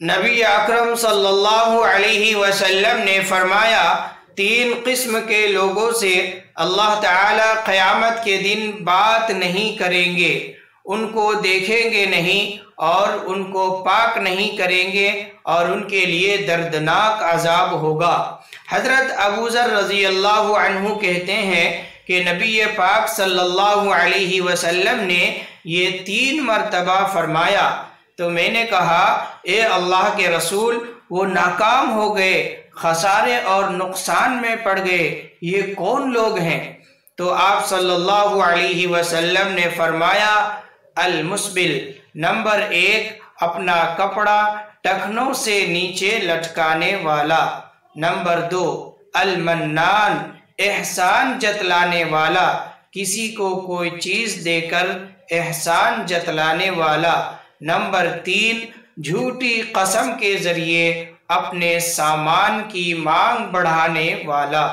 نبی اکرم صلی اللہ علیہ وسلم نے فرمایا، 3 قسم کے لوگوں سے اللہ تعالی قیامت کے دن بات نہیں کریں گے، ان کو دیکھیں گے نہیں اور ان کو پاک نہیں کریں گے اور ان کے لیے دردناک عذاب ہوگا۔ حضرت ابو ذر رضی اللہ عنہ کہتے ہیں کہ نبی پاک صلی اللہ علیہ وسلم نے یہ 3 مرتبہ فرمایا، تو میں نے کہا، اے اللہ کے رسول، وہ ناکام ہو گئے، خسارے اور نقصان میں پڑ گئے، یہ کون لوگ ہیں؟ تو آپ صلی اللہ علیہ وسلم نے فرمایا، المسبل، نمبر 1 اپنا کپڑا ٹخنوں سے نیچے لٹکانے والا، نمبر 2 المنان، احسان جتلانے والا، کسی کو کوئی چیز دے کر احسان جتلانے والا، نمبر 3 جھوٹی قسم کے ذریعے اپنے سامان کی مانگ بڑھانے والا۔